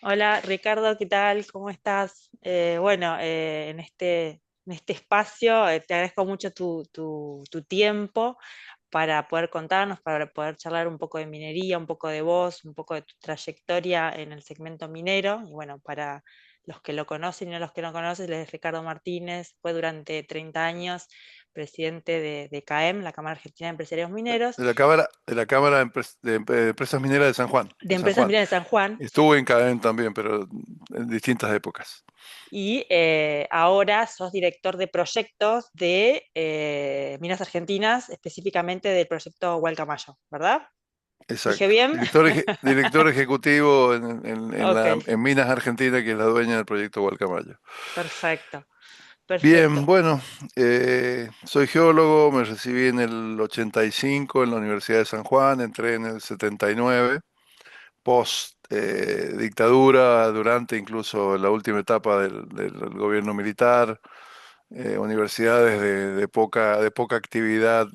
Hola Ricardo, ¿qué tal? ¿Cómo estás? En este espacio te agradezco mucho tu tiempo para poder contarnos, para poder charlar un poco de minería, un poco de vos, un poco de tu trayectoria en el segmento minero. Y bueno, para los que lo conocen y no los que no conocen, él es Ricardo Martínez, fue durante 30 años presidente de CAEM, la Cámara Argentina de Empresarios Mineros, De la Cámara de Empresas Mineras de San Juan, de de San Empresas Juan. Mineras de San Juan. Estuve en Cadén también, pero en distintas épocas. Y ahora sos director de proyectos de Minas Argentinas, específicamente del proyecto Hualcamayo, ¿verdad? ¿Dije Exacto. bien? Director ejecutivo Ok, en Minas Argentina, que es la dueña del proyecto Gualcamayo. perfecto, Bien, perfecto. bueno, soy geólogo, me recibí en el 85 en la Universidad de San Juan, entré en el 79, post dictadura, durante incluso la última etapa del gobierno militar. Universidades de poca actividad,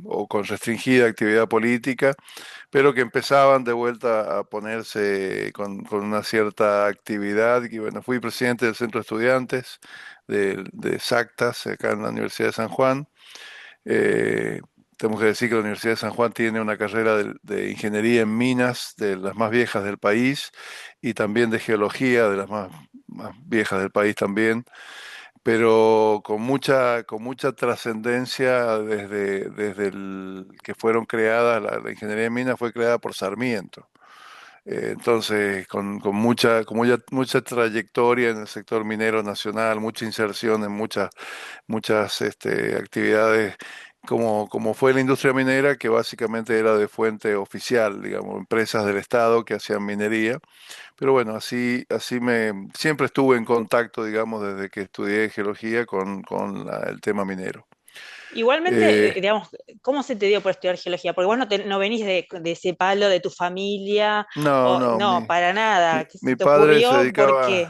o con restringida actividad política, pero que empezaban de vuelta a ponerse con una cierta actividad. Y bueno, fui presidente del Centro de Estudiantes de SACTAS, acá en la Universidad de San Juan. Eh, Tenemos que decir que la Universidad de San Juan tiene una carrera de ingeniería en minas, de las más viejas del país, y también de geología, de las más viejas del país también, pero con mucha trascendencia desde el que fueron creadas. La ingeniería de minas fue creada por Sarmiento. Entonces, con mucha trayectoria en el sector minero nacional, mucha inserción en muchas actividades, como fue la industria minera, que básicamente era de fuente oficial, digamos, empresas del Estado que hacían minería. Pero bueno, siempre estuve en contacto, digamos, desde que estudié geología con el tema minero. Igualmente, Eh, digamos, ¿cómo se te dio por estudiar geología? Porque vos no venís de ese palo de tu familia, no, o no, no, para mi, nada. ¿Qué se mi te padre se ocurrió? ¿Por dedicaba, qué?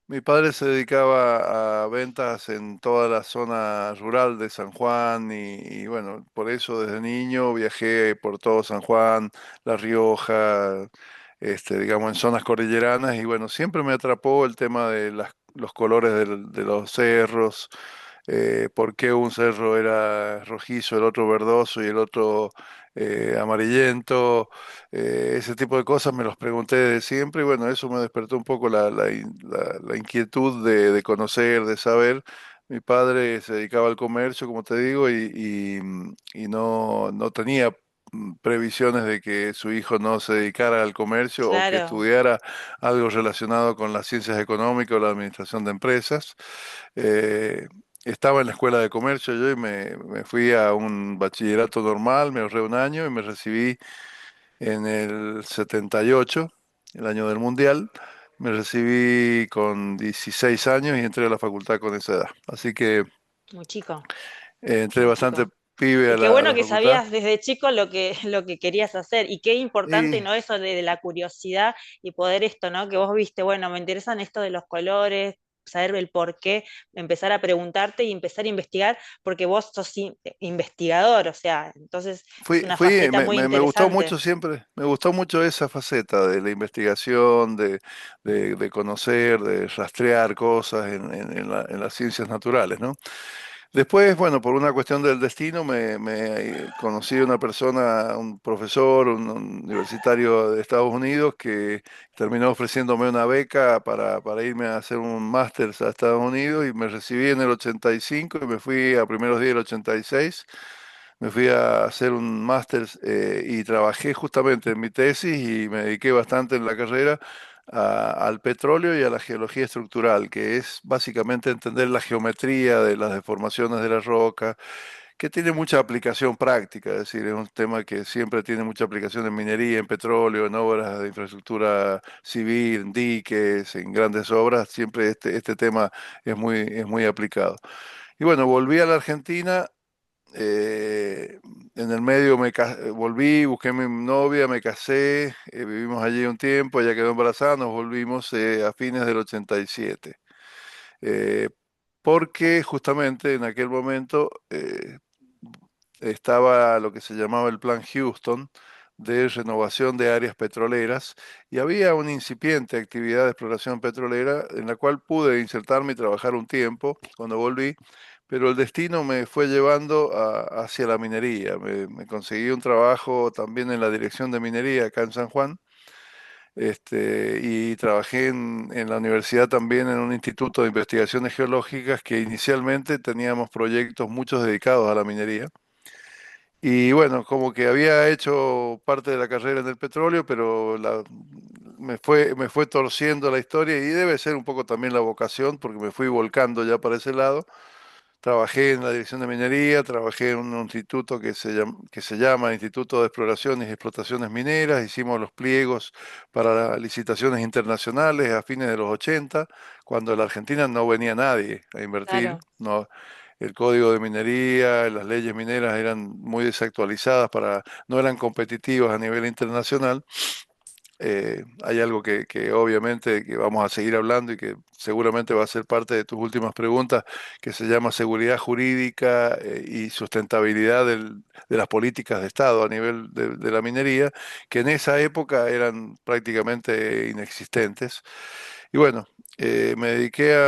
mi padre se dedicaba a ventas en toda la zona rural de San Juan y bueno, por eso desde niño viajé por todo San Juan, La Rioja, digamos, en zonas cordilleranas. Y bueno, siempre me atrapó el tema de los colores de los cerros, por qué un cerro era rojizo, el otro verdoso y el otro amarillento. Ese tipo de cosas me los pregunté de siempre, y bueno, eso me despertó un poco la inquietud de conocer, de saber. Mi padre se dedicaba al comercio, como te digo, y no tenía previsiones de que su hijo no se dedicara al comercio o que Claro. estudiara algo relacionado con las ciencias económicas o la administración de empresas. Eh, Estaba en la escuela de comercio yo, y me fui a un bachillerato normal, me ahorré un año y me recibí en el 78, el año del Mundial. Me recibí con 16 años y entré a la facultad con esa edad. Así que Muy chico, entré muy bastante chico. pibe Y a qué la bueno que facultad. sabías desde chico lo que querías hacer. Y qué importante, Y ¿no? Eso de la curiosidad y poder esto, ¿no? Que vos viste, bueno, me interesan esto de los colores, saber el por qué, empezar a preguntarte y empezar a investigar, porque vos sos investigador, o sea, entonces es fui, una fui, faceta me, muy me, me gustó interesante. mucho siempre, me gustó mucho esa faceta de la investigación, de conocer, de rastrear cosas en las ciencias naturales, ¿no? Después, bueno, por una cuestión del destino, me conocí a una persona, un profesor, un universitario de Estados Unidos, que terminó ofreciéndome una beca para irme a hacer un máster a Estados Unidos, y me recibí en el 85 y me fui a primeros días del 86. Me fui a hacer un máster, y trabajé justamente en mi tesis y me dediqué bastante en la carrera al petróleo y a la geología estructural, que es básicamente entender la geometría de las deformaciones de la roca, que tiene mucha aplicación práctica. Es decir, es un tema que siempre tiene mucha aplicación en minería, en petróleo, en obras de infraestructura civil, en diques, en grandes obras. Siempre este tema es muy aplicado. Y bueno, volví a la Argentina. En el medio volví, busqué mi novia, me casé, vivimos allí un tiempo, ella quedó embarazada, nos volvimos a fines del 87. eh, Porque justamente en aquel momento estaba lo que se llamaba el Plan Houston, de renovación de áreas petroleras y había una incipiente actividad de exploración petrolera en la cual pude insertarme y trabajar un tiempo cuando volví, pero el destino me fue llevando hacia la minería. Me conseguí un trabajo también en la dirección de minería acá en San Juan. Y trabajé en la universidad también en un instituto de investigaciones geológicas que inicialmente teníamos proyectos muchos dedicados a la minería. Y bueno, como que había hecho parte de la carrera en el petróleo, pero me fue torciendo la historia y debe ser un poco también la vocación, porque me fui volcando ya para ese lado. Trabajé en la dirección de minería, trabajé en un instituto que se llama Instituto de Exploraciones y Explotaciones Mineras, hicimos los pliegos para las licitaciones internacionales a fines de los 80, cuando en la Argentina no venía nadie a invertir, Claro. no, el código de minería, las leyes mineras eran muy desactualizadas no eran competitivas a nivel internacional. Hay algo que obviamente que vamos a seguir hablando y que seguramente va a ser parte de tus últimas preguntas, que se llama seguridad jurídica y sustentabilidad de las políticas de Estado a nivel de la minería, que en esa época eran prácticamente inexistentes. Y bueno, me dediqué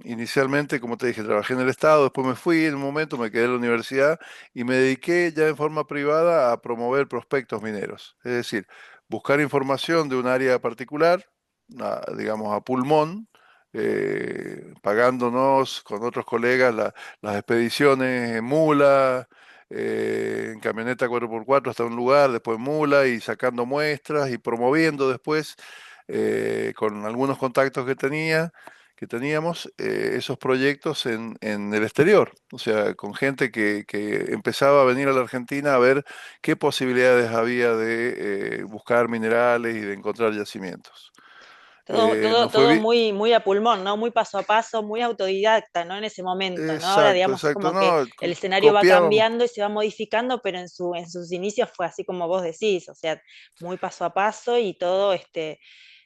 inicialmente, como te dije, trabajé en el Estado, después me fui en un momento, me quedé en la universidad y me dediqué ya en forma privada a promover prospectos mineros. Es decir, buscar información de un área particular, digamos a pulmón, pagándonos con otros colegas las expediciones en mula, en camioneta 4x4 hasta un lugar, después en mula y sacando muestras y promoviendo después con algunos contactos que teníamos, esos proyectos en el exterior, o sea, con gente que empezaba a venir a la Argentina a ver qué posibilidades había de buscar minerales y de encontrar yacimientos. Nos fue Todo bien. muy, muy a pulmón, ¿no? Muy paso a paso, muy autodidacta, ¿no? En ese momento, ¿no? Ahora, Exacto, digamos, es exacto, como que no, el escenario va copiábamos. cambiando y se va modificando, pero en sus inicios fue así como vos decís, o sea, muy paso a paso y todo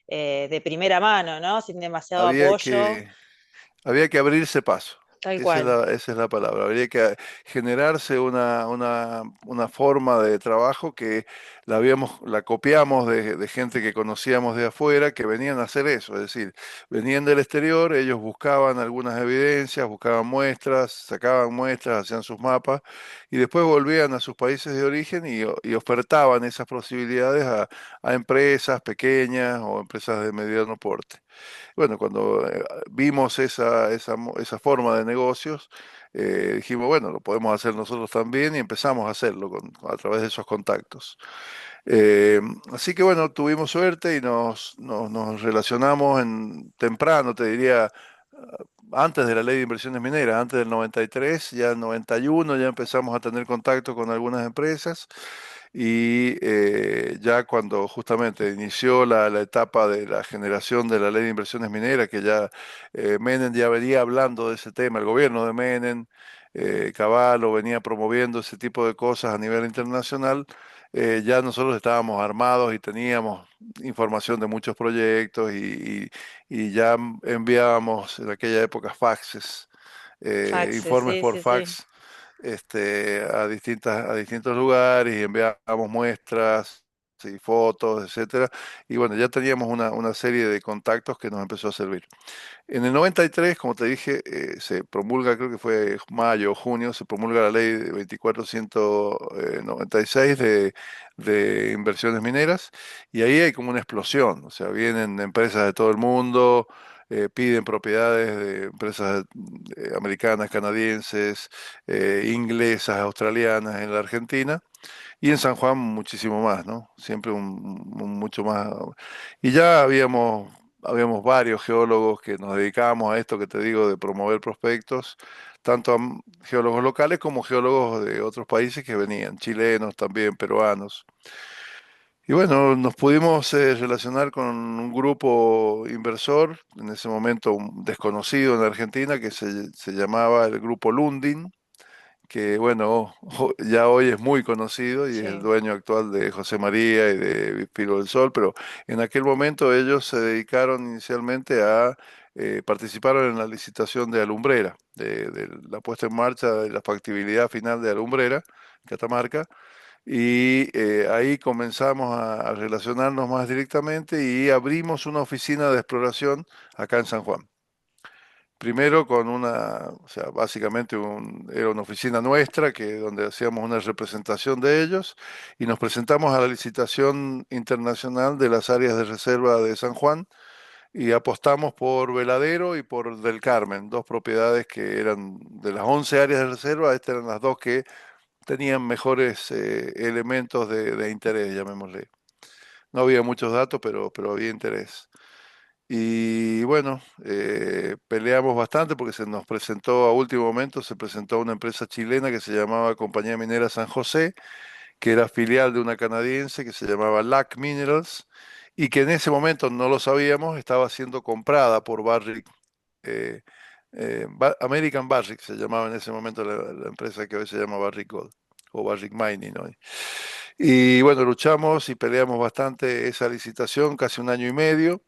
de primera mano, ¿no? Sin demasiado Había apoyo, que, Había que abrirse paso. tal cual. Esa es la palabra. Habría que generarse una forma de trabajo que la copiamos de gente que conocíamos de afuera, que venían a hacer eso. Es decir, venían del exterior, ellos buscaban algunas evidencias, buscaban muestras, sacaban muestras, hacían sus mapas y después volvían a sus países de origen y ofertaban esas posibilidades a empresas pequeñas o empresas de mediano porte. Bueno, cuando vimos esa forma de negocios, dijimos, bueno, lo podemos hacer nosotros también y empezamos a hacerlo a través de esos contactos. Eh, Así que bueno, tuvimos suerte y nos relacionamos temprano, te diría, antes de la ley de inversiones mineras, antes del 93, ya en 91 ya empezamos a tener contacto con algunas empresas y ya cuando justamente inició la etapa de la generación de la ley de inversiones mineras, que ya Menem ya venía hablando de ese tema, el gobierno de Menem, Cavallo venía promoviendo ese tipo de cosas a nivel internacional, ya nosotros estábamos armados y teníamos información de muchos proyectos y ya enviábamos en aquella época faxes, Faxes, informes sí, por sí, sí. fax a distintos lugares y enviábamos muestras y fotos, etcétera. Y bueno, ya teníamos una serie de contactos que nos empezó a servir. En el 93, como te dije, se promulga, creo que fue mayo o junio, se promulga la ley de 2496 de inversiones mineras y ahí hay como una explosión, o sea, vienen empresas de todo el mundo, piden propiedades de empresas americanas, canadienses, inglesas, australianas en la Argentina y en San Juan muchísimo más, ¿no? Siempre mucho más. Y ya habíamos varios geólogos que nos dedicábamos a esto que te digo de promover prospectos, tanto geólogos locales como geólogos de otros países que venían, chilenos también, peruanos. Y bueno, nos pudimos relacionar con un grupo inversor, en ese momento desconocido en Argentina, que se llamaba el Grupo Lundin, que bueno, ya hoy es muy conocido y es el Sí, dueño actual de José María y de Filo del Sol, pero en aquel momento ellos se dedicaron inicialmente participaron en la licitación de Alumbrera, de la puesta en marcha de la factibilidad final de Alumbrera, Catamarca, Y ahí comenzamos a relacionarnos más directamente y abrimos una oficina de exploración acá en San Juan. Primero con o sea, básicamente era una oficina nuestra que donde hacíamos una representación de ellos y nos presentamos a la licitación internacional de las áreas de reserva de San Juan y apostamos por Veladero y por Del Carmen, dos propiedades que eran de las 11 áreas de reserva, estas eran las dos que tenían mejores elementos de interés, llamémosle. No había muchos datos, pero había interés. Y bueno, peleamos bastante porque se nos presentó a último momento, se presentó una empresa chilena que se llamaba Compañía Minera San José, que era filial de una canadiense que se llamaba LAC Minerals, y que en ese momento, no lo sabíamos, estaba siendo comprada por Barrick, eh, American Barrick se llamaba en ese momento la empresa que hoy se llama Barrick Gold, o Barrick Mining hoy. Y bueno, luchamos y peleamos bastante esa licitación, casi un año y medio,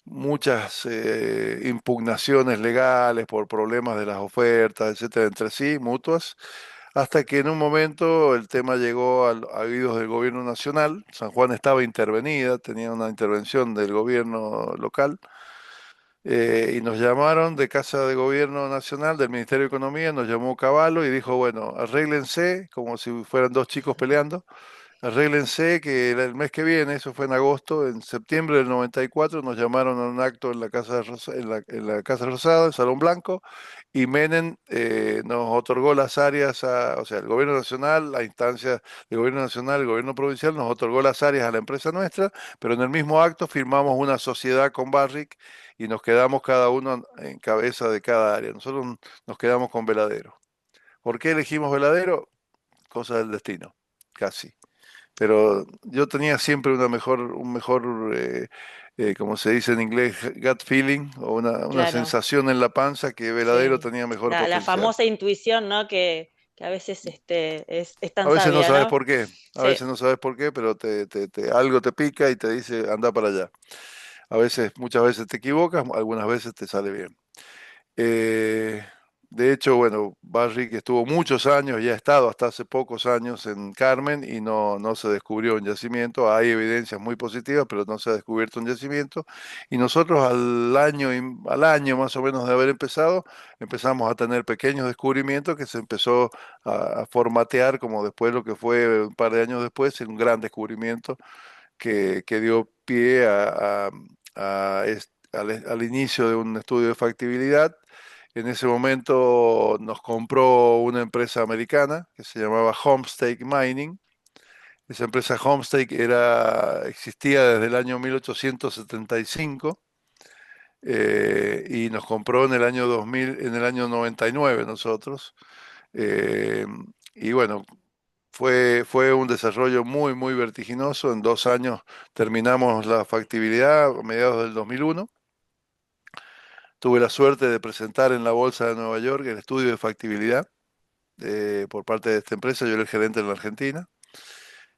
muchas impugnaciones legales por problemas de las ofertas, etcétera, entre sí, mutuas, hasta que en un momento el tema llegó a oídos del gobierno nacional. San Juan estaba intervenida, tenía una intervención del gobierno local, y nos llamaron de Casa de Gobierno Nacional, del Ministerio de Economía, nos llamó Cavallo y dijo, bueno, arréglense, como si fueran dos chicos peleando. Arréglense que el mes que viene, eso fue en agosto, en septiembre del 94, nos llamaron a un acto en la en la Casa Rosada, en Salón Blanco, y Menem nos otorgó las áreas, o sea, el gobierno nacional, la instancia del gobierno nacional, el gobierno provincial, nos otorgó las áreas a la empresa nuestra, pero en el mismo acto firmamos una sociedad con Barrick y nos quedamos cada uno en cabeza de cada área. Nosotros nos quedamos con Veladero. ¿Por qué elegimos Veladero? Cosa del destino, casi. Pero yo tenía siempre un mejor, como se dice en inglés, gut feeling, o una Claro, sensación en la panza que Veladero sí. tenía mejor La potencial. famosa intuición, ¿no? Que a veces es A tan veces no sabia, sabes ¿no? por qué, a Sí, veces no sabes por qué, pero algo te pica y te dice, anda para allá. A veces, muchas veces te equivocas, algunas veces te sale bien. Eh, de hecho, bueno, Barrick estuvo muchos años, ya ha estado hasta hace pocos años en Carmen y no se descubrió un yacimiento. Hay evidencias muy positivas, pero no se ha descubierto un yacimiento. Y nosotros al año más o menos de haber empezado, empezamos a tener pequeños descubrimientos que se empezó a formatear como después lo que fue un par de años después, un gran descubrimiento que dio pie al inicio de un estudio de factibilidad. En ese momento nos compró una empresa americana que se llamaba Homestake Mining. Esa empresa Homestake existía desde el año 1875 y nos compró en el año 2000, en el año 99 nosotros. Eh, y bueno, fue un desarrollo muy vertiginoso. En 2 años terminamos la factibilidad a mediados del 2001. Tuve la suerte de presentar en la Bolsa de Nueva York el estudio de factibilidad por parte de esta empresa. Yo era el gerente en la Argentina.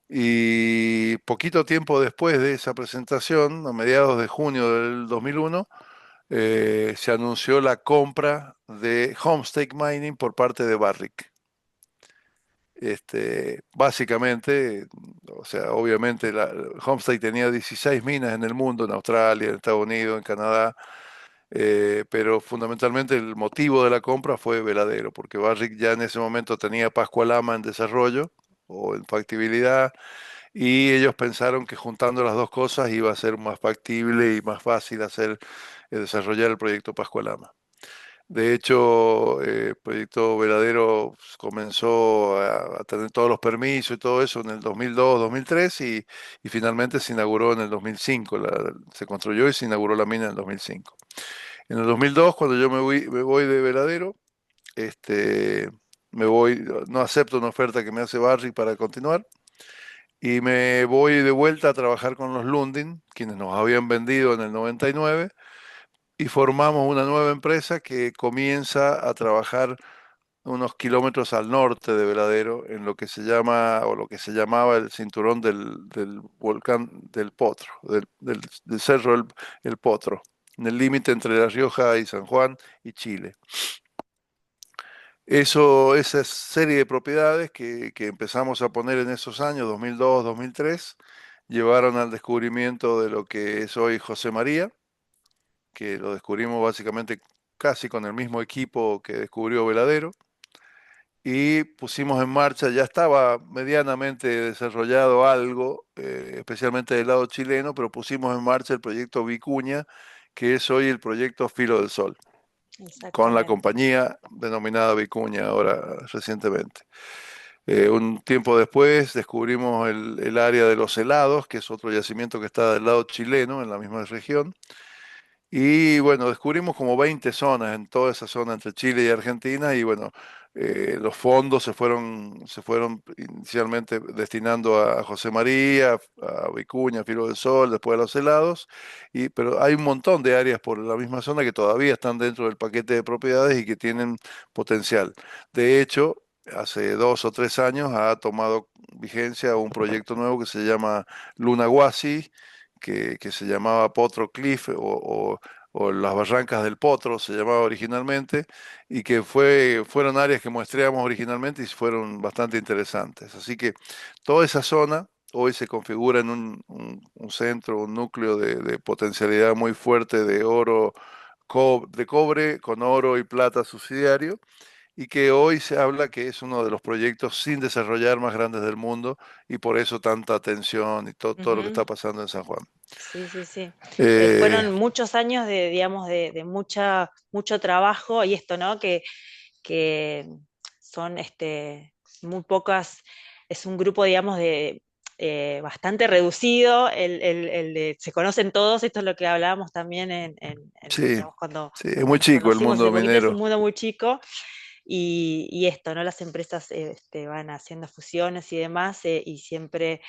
Y poquito tiempo después de esa presentación, a mediados de junio del 2001, se anunció la compra de Homestake Mining por parte de Barrick. Básicamente, o sea, obviamente Homestake tenía 16 minas en el mundo, en Australia, en Estados Unidos, en Canadá, pero fundamentalmente el motivo de la compra fue Veladero, porque Barrick ya en ese momento tenía Pascualama en desarrollo o en factibilidad, y ellos pensaron que juntando las dos cosas iba a ser más factible y más fácil desarrollar el proyecto Pascualama. De hecho, el proyecto Veladero comenzó a tener todos los permisos y todo eso en el 2002, 2003 y finalmente se inauguró en el 2005. Se construyó y se inauguró la mina en el 2005. En el 2002, cuando yo me voy de Veladero, este, no acepto una oferta que me hace Barrick para continuar y me voy de vuelta a trabajar con los Lundin, quienes nos habían vendido en el 99 y formamos una nueva empresa que comienza a trabajar unos kilómetros al norte de Veladero, en lo que se llama, o lo que se llamaba el cinturón del volcán del Potro, del cerro el Potro, en el límite entre La Rioja y San Juan y Chile. Esa serie de propiedades que empezamos a poner en esos años, 2002, 2003, llevaron al descubrimiento de lo que es hoy José María, que lo descubrimos básicamente casi con el mismo equipo que descubrió Veladero, y pusimos en marcha, ya estaba medianamente desarrollado algo, especialmente del lado chileno, pero pusimos en marcha el proyecto Vicuña, que es hoy el proyecto Filo del Sol, con la Exactamente. compañía denominada Vicuña ahora recientemente. Un tiempo después descubrimos el área de los helados, que es otro yacimiento que está del lado chileno, en la misma región. Y bueno, descubrimos como 20 zonas en toda esa zona entre Chile y Argentina y bueno, los fondos se fueron inicialmente destinando a José María, a Vicuña, a Filo del Sol, después a los helados, pero hay un montón de áreas por la misma zona que todavía están dentro del paquete de propiedades y que tienen potencial. De hecho, hace 2 o 3 años ha tomado vigencia un proyecto nuevo que se llama Lunahuasi, que se llamaba Potro Cliff o las Barrancas del Potro, se llamaba originalmente, y que fueron áreas que muestreamos originalmente y fueron bastante interesantes. Así que toda esa zona hoy se configura en un centro, un núcleo de potencialidad muy fuerte de oro, de cobre con oro y plata subsidiario, y que hoy se habla que es uno de los proyectos sin desarrollar más grandes del mundo y por eso tanta atención y todo lo que Ujú. está pasando en San Juan. Sí, sí, sí. Eh, Fueron muchos años de, digamos, de mucho trabajo y esto, ¿no? Que son muy pocas, es un grupo, digamos, de bastante reducido, se conocen todos, esto es lo que hablábamos también sí, digamos, cuando, sí, es cuando muy nos chico el conocimos hace mundo poquito, es un minero. mundo muy chico y esto, ¿no? Las empresas van haciendo fusiones y demás y siempre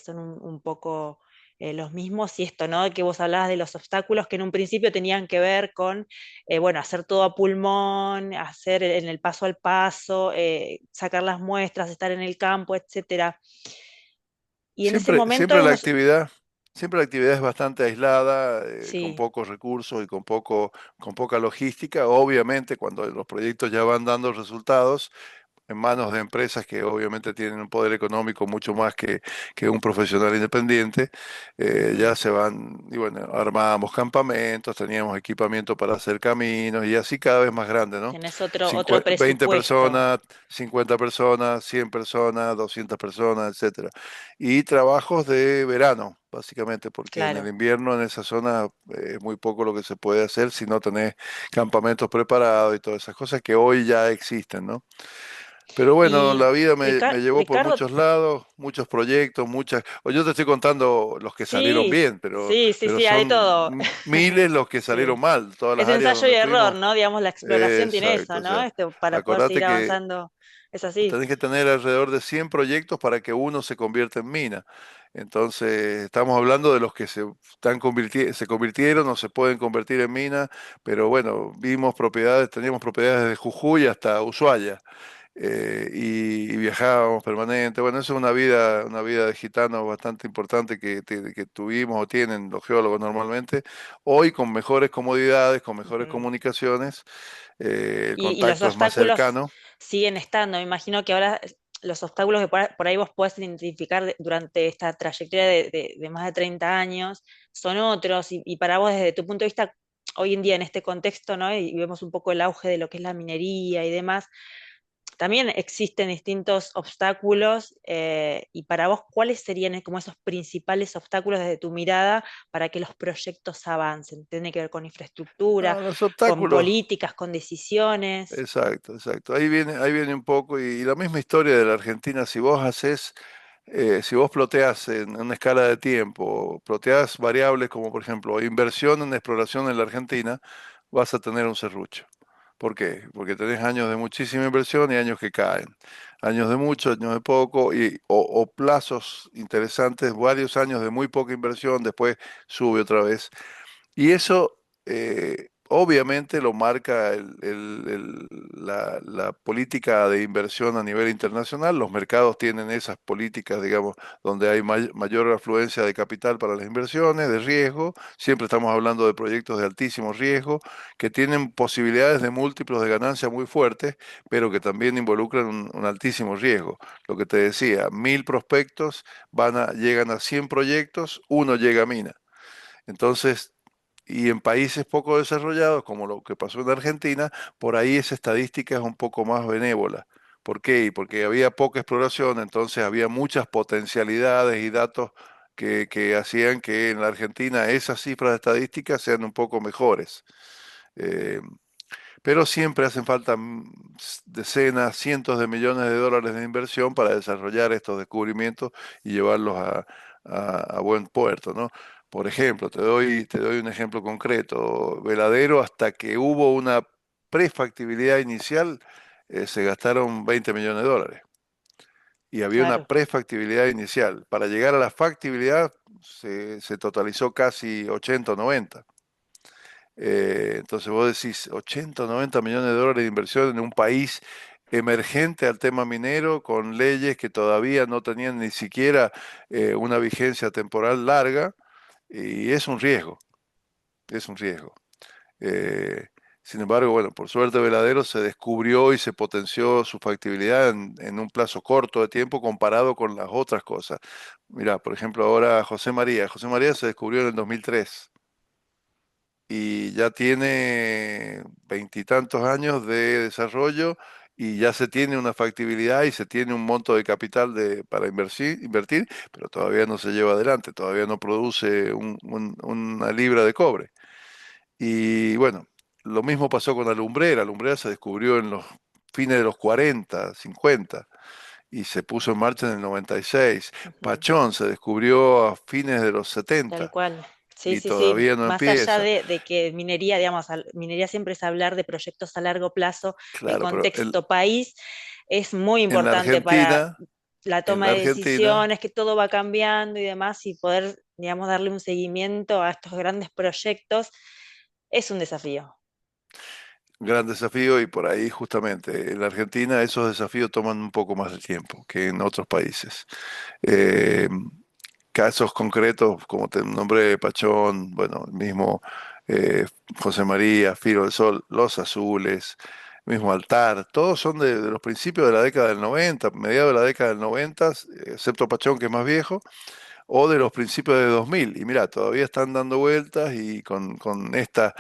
son un poco los mismos y esto, ¿no? Que vos hablabas de los obstáculos que en un principio tenían que ver con, bueno, hacer todo a pulmón, hacer en el paso al paso, sacar las muestras, estar en el campo, etcétera. Y en ese Siempre, momento unos, siempre la actividad es bastante aislada, con sí, pocos recursos y con poca logística. Obviamente, cuando los proyectos ya van dando resultados, en manos de empresas que obviamente tienen un poder económico mucho más que un profesional independiente, mm, ya se van, y bueno, armábamos campamentos, teníamos equipamiento para hacer caminos y así cada vez más grande, ¿no? tenés otro 20 presupuesto, personas, 50 personas, 100 personas, 200 personas, etcétera. Y trabajos de verano, básicamente, porque en el claro. invierno en esa zona es muy poco lo que se puede hacer si no tenés campamentos preparados y todas esas cosas que hoy ya existen, ¿no? Pero bueno, Y la vida me llevó por Ricardo, muchos lados, muchos proyectos, muchas. O yo te estoy contando los que salieron sí, bien, sí, sí, pero sí, hay de todo. son miles los que salieron Sí. mal. Todas las Es áreas ensayo y donde error, fuimos. ¿no? Digamos, la exploración tiene Exacto. eso, O ¿no? sea, Para poder seguir acordate que avanzando. Es así. tenés que tener alrededor de 100 proyectos para que uno se convierta en mina. Entonces, estamos hablando de los que se convirtieron o se pueden convertir en mina, pero bueno, teníamos propiedades de Jujuy hasta Ushuaia, y viajábamos permanente. Bueno, eso es una vida de gitano bastante importante que tuvimos o tienen los geólogos normalmente. Hoy con mejores comodidades, con mejores Ujú. comunicaciones, el Y los contacto es más obstáculos cercano. siguen estando. Me imagino que ahora los obstáculos que por ahí vos podés identificar durante esta trayectoria de más de 30 años son otros. Y para vos, desde tu punto de vista, hoy en día en este contexto, ¿no? Y vemos un poco el auge de lo que es la minería y demás. También existen distintos obstáculos y para vos, ¿cuáles serían como esos principales obstáculos desde tu mirada para que los proyectos avancen? Tiene que ver con infraestructura, No, los con obstáculos. políticas, con decisiones. Exacto, exacto. Ahí viene un poco, y la misma historia de la Argentina, si vos ploteás en una escala de tiempo, ploteás variables como por ejemplo inversión en exploración en la Argentina, vas a tener un serrucho. ¿Por qué? Porque tenés años de muchísima inversión y años que caen. Años de mucho, años de poco, o plazos interesantes, varios años de muy poca inversión, después sube otra vez. Y eso, obviamente lo marca la política de inversión a nivel internacional. Los mercados tienen esas políticas, digamos, donde hay mayor afluencia de capital para las inversiones, de riesgo. Siempre estamos hablando de proyectos de altísimo riesgo, que tienen posibilidades de múltiplos de ganancia muy fuertes, pero que también involucran un altísimo riesgo. Lo que te decía, 1000 prospectos llegan a 100 proyectos, uno llega a mina. Entonces, y en países poco desarrollados, como lo que pasó en Argentina, por ahí esa estadística es un poco más benévola. ¿Por qué? Porque había poca exploración, entonces había muchas potencialidades y datos que hacían que en la Argentina esas cifras estadísticas sean un poco mejores. Eh, pero siempre hacen falta decenas, cientos de millones de dólares de inversión para desarrollar estos descubrimientos y llevarlos a buen puerto, ¿no? Por ejemplo, te doy un ejemplo concreto. Veladero, hasta que hubo una prefactibilidad inicial, se gastaron 20 millones de dólares. Y había una Claro, prefactibilidad inicial. Para llegar a la factibilidad se totalizó casi 80 o 90. Entonces vos decís 80 o 90 millones de dólares de inversión en un país emergente al tema minero, con leyes que todavía no tenían ni siquiera una vigencia temporal larga, y es un riesgo, es un riesgo. Eh, Sin embargo, bueno, por suerte Veladero se descubrió y se potenció su factibilidad en un plazo corto de tiempo comparado con las otras cosas. Mira, por ejemplo, ahora José María se descubrió en el 2003 y ya tiene veintitantos años de desarrollo y ya se tiene una factibilidad y se tiene un monto de capital para invertir, pero todavía no se lleva adelante, todavía no produce una libra de cobre. Y bueno, lo mismo pasó con la lumbrera se descubrió en los fines de los 40, 50 y se puso en marcha en el 96. ujú, Pachón se descubrió a fines de los tal 70 cual. Sí, y sí, sí. todavía no Más allá empieza. de que minería, digamos, minería siempre es hablar de proyectos a largo plazo, el Claro, pero contexto país es muy en la importante para Argentina, la en toma la de Argentina, decisiones, que todo va cambiando y demás, y poder, digamos, darle un seguimiento a estos grandes proyectos es un desafío. gran desafío y por ahí justamente en la Argentina esos desafíos toman un poco más de tiempo que en otros países. Eh, Casos concretos, como te nombré, Pachón, bueno, el mismo eh, José María, Firo del Sol, Los Azules, mismo Altar, todos son de los principios de la década del 90, mediados de la década del 90, excepto Pachón que es más viejo, o de los principios de 2000. Y mira, todavía están dando vueltas y con esta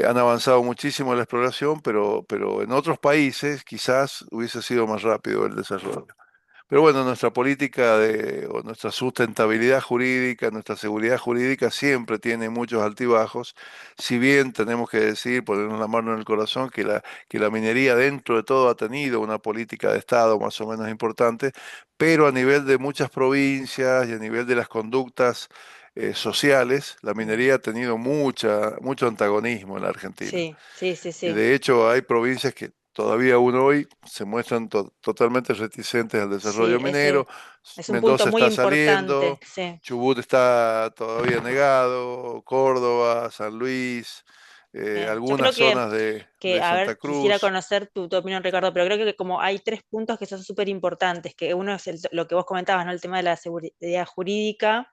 han avanzado muchísimo en la exploración, pero en otros países quizás hubiese sido más rápido el desarrollo. Pero bueno, nuestra política o nuestra sustentabilidad jurídica, nuestra seguridad jurídica siempre tiene muchos altibajos, si bien tenemos que decir, ponernos la mano en el corazón, que la minería dentro de todo ha tenido una política de Estado más o menos importante, pero a nivel de muchas provincias y a nivel de las conductas sociales, la Mm. minería ha tenido mucho antagonismo en la Argentina. Sí, sí, sí, Y sí. de hecho, hay provincias que todavía aún hoy se muestran totalmente reticentes al Sí, desarrollo minero. ese es un punto Mendoza muy está importante, saliendo, sí. Chubut está todavía negado, Córdoba, San Luis, Yo algunas creo zonas que, de a Santa ver, quisiera Cruz. conocer tu opinión, Ricardo, pero creo que como hay tres puntos que son súper importantes, que uno es lo que vos comentabas, ¿no? El tema de la seguridad jurídica,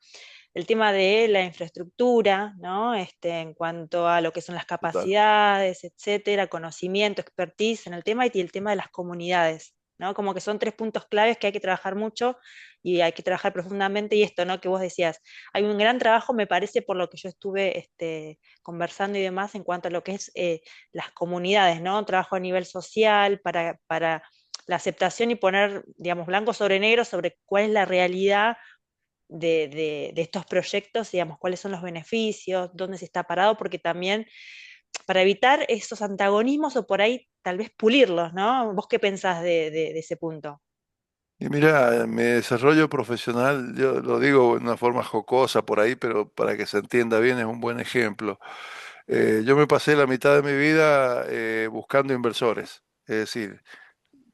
el tema de la infraestructura, ¿no? En cuanto a lo que son las Total. capacidades, etcétera, conocimiento, expertise en el tema y el tema de las comunidades, ¿no? Como que son tres puntos claves que hay que trabajar mucho y hay que trabajar profundamente y esto, ¿no? Que vos decías, hay un gran trabajo, me parece, por lo que yo estuve conversando y demás en cuanto a lo que es las comunidades, ¿no? Trabajo a nivel social para la aceptación y poner, digamos, blanco sobre negro sobre cuál es la realidad de estos proyectos, digamos, cuáles son los beneficios, dónde se está parado, porque también para evitar esos antagonismos o por ahí tal vez pulirlos, ¿no? ¿Vos qué pensás de ese punto? Y mira, mi desarrollo profesional, yo lo digo de una forma jocosa por ahí, pero para que se entienda bien es un buen ejemplo. Yo me pasé la mitad de mi vida buscando inversores, es decir,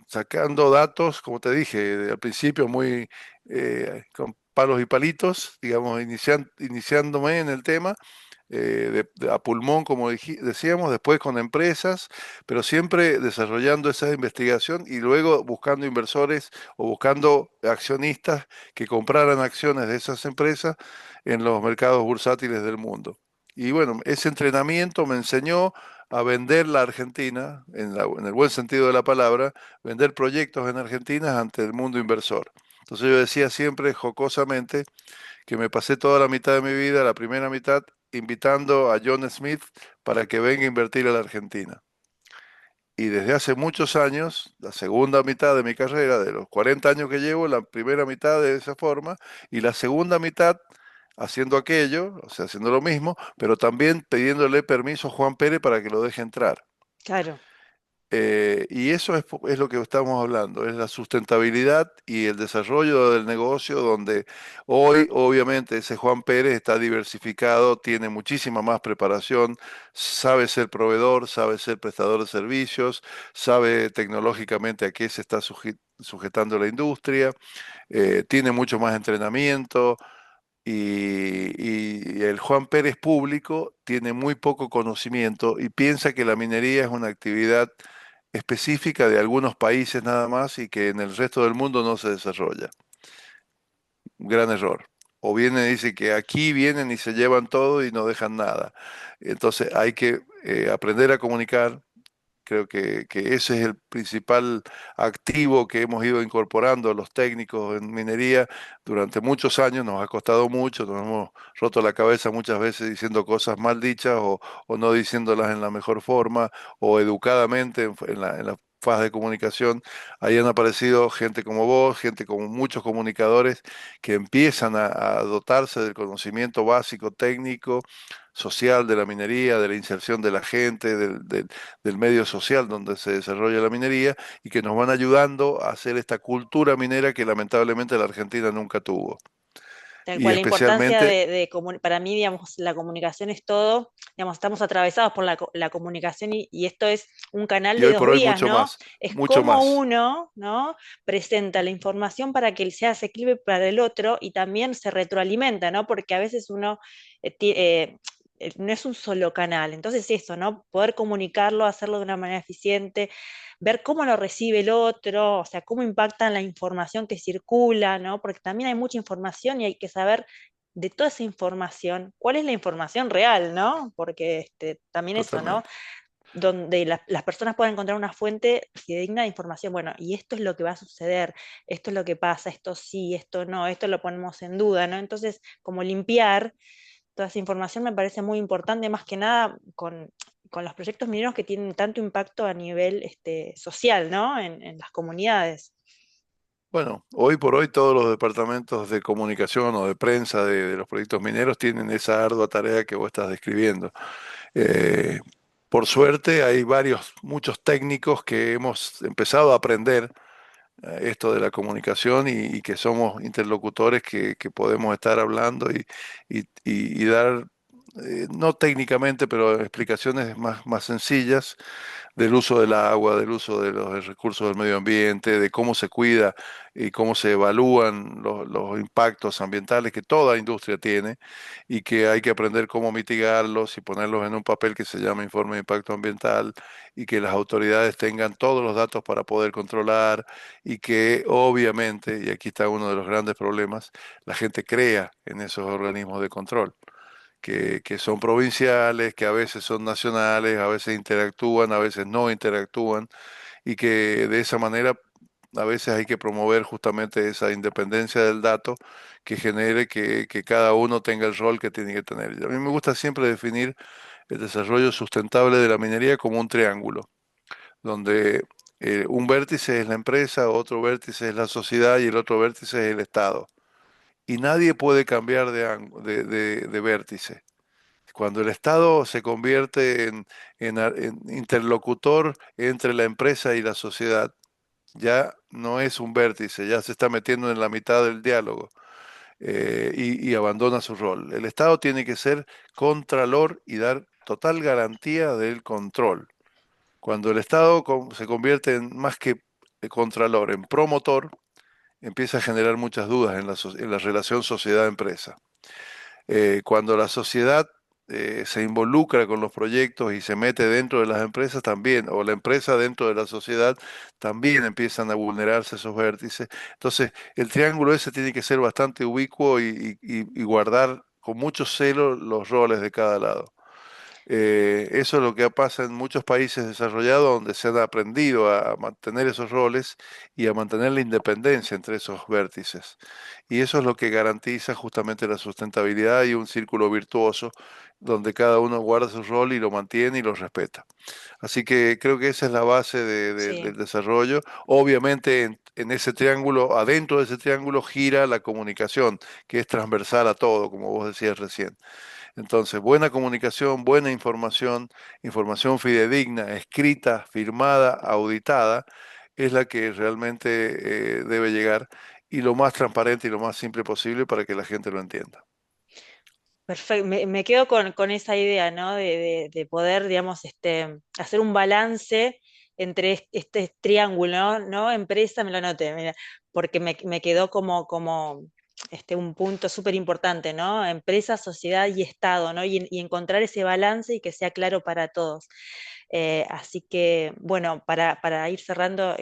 sacando datos, como te dije, al principio muy con palos y palitos, digamos, iniciándome en el tema, a pulmón, como decíamos, después con empresas, pero siempre desarrollando esa investigación y luego buscando inversores o buscando accionistas que compraran acciones de esas empresas en los mercados bursátiles del mundo. Y bueno, ese entrenamiento me enseñó a vender la Argentina, en el buen sentido de la palabra, vender proyectos en Argentina ante el mundo inversor. Entonces yo decía siempre jocosamente que me pasé toda la mitad de mi vida, la primera mitad, invitando a John Smith para que venga a invertir a la Argentina. Y desde hace muchos años, la segunda mitad de mi carrera, de los 40 años que llevo, la primera mitad de esa forma, y la segunda mitad haciendo aquello, o sea, haciendo lo mismo, pero también pidiéndole permiso a Juan Pérez para que lo deje entrar. Claro, Y eso es lo que estamos hablando, es la sustentabilidad y el desarrollo del negocio, donde hoy obviamente ese Juan Pérez está diversificado, tiene muchísima más preparación, sabe ser proveedor, sabe ser prestador de servicios, sabe tecnológicamente a qué se está sujetando la industria, tiene mucho más entrenamiento. Y el Juan Pérez público tiene muy poco conocimiento y piensa que la minería es una actividad específica de algunos países nada más y que en el resto del mundo no se desarrolla. Un gran error. O viene y dice que aquí vienen y se llevan todo y no dejan nada. Entonces hay que aprender a comunicar. Creo que ese es el principal activo que hemos ido incorporando los técnicos en minería durante muchos años. Nos ha costado mucho, nos hemos roto la cabeza muchas veces diciendo cosas mal dichas o no diciéndolas en la mejor forma o educadamente en la faz de comunicación. Ahí han aparecido gente como vos, gente como muchos comunicadores que empiezan a dotarse del conocimiento básico técnico social de la minería, de la inserción de la gente, del medio social donde se desarrolla la minería y que nos van ayudando a hacer esta cultura minera que lamentablemente la Argentina nunca tuvo. tal Y cual, la importancia especialmente, para mí, digamos, la comunicación es todo, digamos, estamos atravesados por la comunicación y esto es un canal y de hoy dos por hoy vías, mucho ¿no? más, Es mucho cómo más, uno, ¿no? Presenta la información para que sea asequible para el otro y también se retroalimenta, ¿no? Porque a veces uno no es un solo canal, entonces eso, ¿no? Poder comunicarlo, hacerlo de una manera eficiente, ver cómo lo recibe el otro, o sea, cómo impacta la información que circula, ¿no? Porque también hay mucha información y hay que saber de toda esa información, cuál es la información real, ¿no? Porque también eso, ¿no? totalmente, Donde las personas puedan encontrar una fuente fidedigna de información, bueno, y esto es lo que va a suceder, esto es lo que pasa, esto sí, esto no, esto lo ponemos en duda, ¿no? Entonces, como limpiar toda esa información me parece muy importante, más que nada con los proyectos mineros que tienen tanto impacto a nivel social, ¿no? En las comunidades. Bueno, hoy por hoy todos los departamentos de comunicación o de prensa de los proyectos mineros tienen esa ardua tarea que vos estás describiendo. Eh, por suerte hay muchos técnicos que hemos empezado a aprender esto de la comunicación y que somos interlocutores que podemos estar hablando y dar, no técnicamente, pero explicaciones más sencillas del uso del agua, del uso de los recursos del medio ambiente, de cómo se cuida y cómo se evalúan los impactos ambientales que toda industria tiene y que hay que aprender cómo mitigarlos y ponerlos en un papel que se llama informe de impacto ambiental y que las autoridades tengan todos los datos para poder controlar y que obviamente, y aquí está uno de los grandes problemas, la gente crea en esos organismos de control que son provinciales, que a veces son nacionales, a veces interactúan, a veces no interactúan, y que de esa manera a veces hay que promover justamente esa independencia del dato que genere que cada uno tenga el rol que tiene que tener. Y a mí me gusta siempre definir el desarrollo sustentable de la minería como un triángulo, donde un vértice es la empresa, otro vértice es la sociedad y el otro vértice es el Estado. Y nadie puede cambiar de vértice. Cuando el Estado se convierte en interlocutor entre la empresa y la sociedad, ya no es un vértice, ya se está metiendo en la mitad del diálogo y abandona su rol. El Estado tiene que ser contralor y dar total garantía del control. Cuando el Estado se convierte en más que contralor, en promotor, empieza a generar muchas dudas en la relación sociedad-empresa. Cuando la sociedad se involucra con los proyectos y se mete dentro de las empresas también, o la empresa dentro de la sociedad, también empiezan a vulnerarse esos vértices. Entonces, el triángulo ese tiene que ser bastante ubicuo y guardar con mucho celo los roles de cada lado. Eso es lo que pasa en muchos países desarrollados donde se han aprendido a mantener esos roles y a mantener la independencia entre esos vértices. Y eso es lo que garantiza justamente la sustentabilidad y un círculo virtuoso donde cada uno guarda su rol y lo mantiene y lo respeta. Así que creo que esa es la base del Sí, desarrollo. Obviamente en ese triángulo, adentro de ese triángulo gira la comunicación, que es transversal a todo, como vos decías recién. Entonces, buena comunicación, buena información, información fidedigna, escrita, firmada, auditada, es la que realmente debe llegar y lo más transparente y lo más simple posible para que la gente lo entienda. perfecto. Me quedo con esa idea, ¿no? De poder, digamos, hacer un balance entre este triángulo, ¿no? Empresa, me lo anoté, mira, porque me quedó como un punto súper importante, ¿no? Empresa, sociedad y Estado, ¿no? Y encontrar ese balance y que sea claro para todos. Así que, bueno, para ir cerrando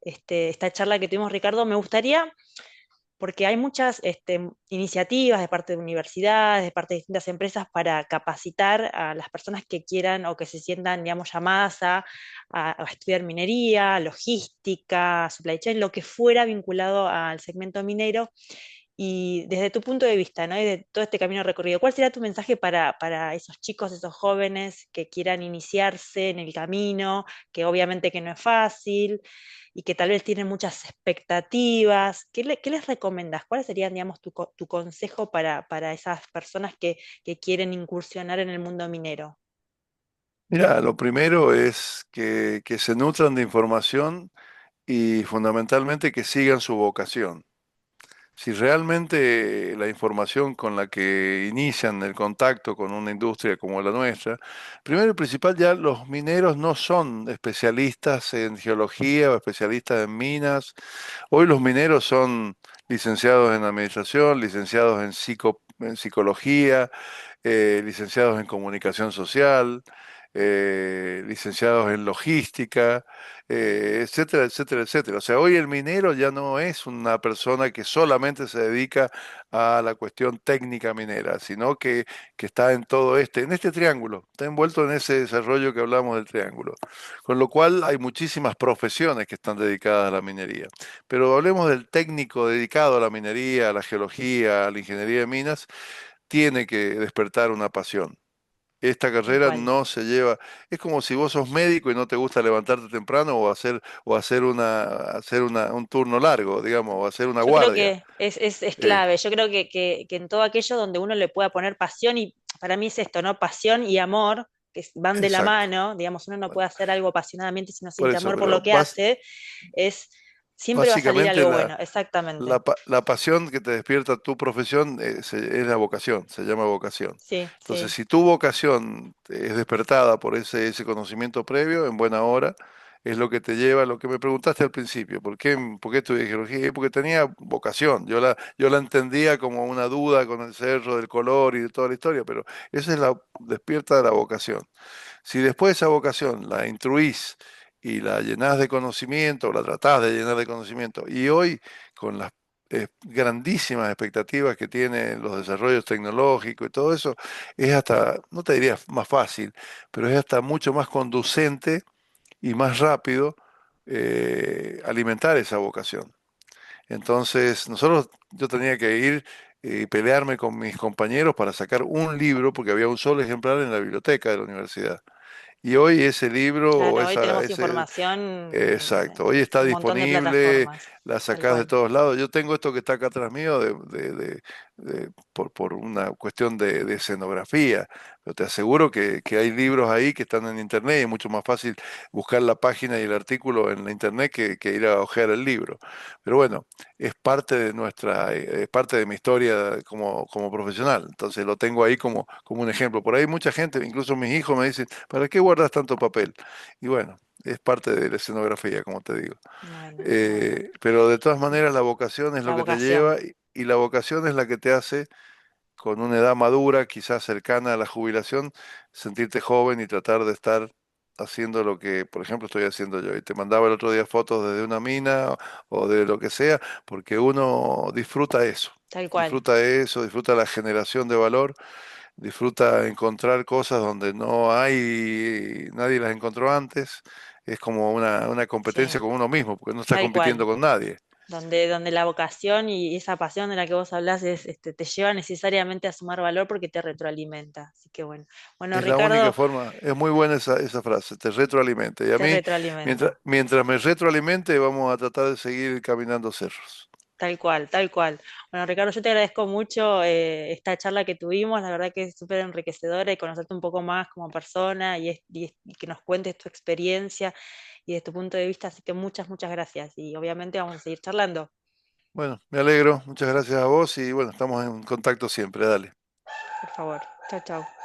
esta charla que tuvimos, Ricardo, me gustaría porque hay muchas iniciativas de parte de universidades, de parte de distintas empresas para capacitar a las personas que quieran o que se sientan, digamos, llamadas a estudiar minería, logística, supply chain, lo que fuera vinculado al segmento minero. Y desde tu punto de vista, ¿no? Y de todo este camino recorrido, ¿cuál será tu mensaje para esos chicos, esos jóvenes que quieran iniciarse en el camino, que obviamente que no es fácil y que tal vez tienen muchas expectativas? ¿Qué les recomendás? ¿Cuáles serían, digamos, tu consejo para esas personas que quieren incursionar en el mundo minero? Mira, lo primero es que se nutran de información y fundamentalmente que sigan su vocación. Si realmente la información con la que inician el contacto con una industria como la nuestra, primero y principal ya los mineros no son especialistas en geología o especialistas en minas. Hoy los mineros son licenciados en administración, licenciados en psicología, licenciados en comunicación social, licenciados en logística, etcétera, etcétera, etcétera. O sea, hoy el minero ya no es una persona que solamente se dedica a la cuestión técnica minera, sino que está en todo en este triángulo, está envuelto en ese desarrollo que hablamos del triángulo. Con lo cual hay muchísimas profesiones que están dedicadas a la minería. Pero hablemos del técnico dedicado a la minería, a la geología, a la ingeniería de minas, tiene que despertar una pasión. Esta Tal carrera cual. no se lleva, es como si vos sos médico y no te gusta levantarte temprano o hacer un turno largo, digamos, o hacer una Yo creo guardia. que es Eh, clave. Yo creo que en todo aquello donde uno le pueda poner pasión, y para mí es esto, ¿no? Pasión y amor, van de la exacto. mano, digamos, uno no Bueno, puede hacer algo apasionadamente si no por siente eso, amor por pero lo que hace, es, siempre va a salir básicamente algo bueno, exactamente. la pasión que te despierta tu profesión es la vocación, se llama vocación. Sí, Entonces, sí. si tu vocación es despertada por ese conocimiento previo, en buena hora, es lo que te lleva a lo que me preguntaste al principio. ¿Por qué estudié geología? Y porque tenía vocación. Yo la entendía como una duda con el cerro, del color y de toda la historia, pero esa es la despierta de la vocación. Si después esa vocación la instruís y la llenás de conocimiento, o la tratás de llenar de conocimiento, y hoy con las grandísimas expectativas que tienen los desarrollos tecnológicos y todo eso, es hasta, no te diría más fácil, pero es hasta mucho más conducente y más rápido alimentar esa vocación. Entonces, yo tenía que ir y pelearme con mis compañeros para sacar un libro, porque había un solo ejemplar en la biblioteca de la universidad. Y hoy ese libro o Claro, hoy esa, tenemos ese, información exacto, hoy está un montón de disponible, plataformas, la tal sacás de cual. todos lados. Yo tengo esto que está acá atrás mío por una cuestión de escenografía, pero te aseguro que hay libros ahí que están en internet y es mucho más fácil buscar la página y el artículo en la internet que ir a hojear el libro. Pero bueno, es parte de mi historia como profesional, entonces lo tengo ahí como un ejemplo. Por ahí mucha gente, incluso mis hijos me dicen, ¿para qué guardas tanto papel? Y bueno, es parte de la escenografía, como te digo. Bueno, bueno. Pero de todas maneras la vocación es lo La que te vocación. lleva y la vocación es la que te hace con una edad madura, quizás cercana a la jubilación, sentirte joven y tratar de estar haciendo lo que, por ejemplo, estoy haciendo yo. Y te mandaba el otro día fotos desde una mina o de lo que sea, porque uno tal cual. disfruta eso, disfruta la generación de valor, disfruta encontrar cosas donde no hay, nadie las encontró antes. Es como una competencia Sí, con uno mismo, porque no está tal compitiendo cual. con nadie. Donde la vocación y esa pasión de la que vos hablas te lleva necesariamente a sumar valor porque te retroalimenta. Así que bueno. Bueno, Es la única Ricardo, forma, es muy buena esa frase, te retroalimenta. Y a te mí, retroalimenta. mientras me retroalimente, vamos a tratar de seguir caminando cerros. Tal cual, tal cual. Bueno, Ricardo, yo te agradezco mucho esta charla que tuvimos, la verdad que es súper enriquecedora y conocerte un poco más como persona y que nos cuentes tu experiencia y de tu punto de vista, así que muchas, muchas gracias y obviamente vamos a seguir charlando, Bueno, me alegro, muchas gracias a vos y bueno, estamos en contacto siempre, dale. por favor. Chao, chao.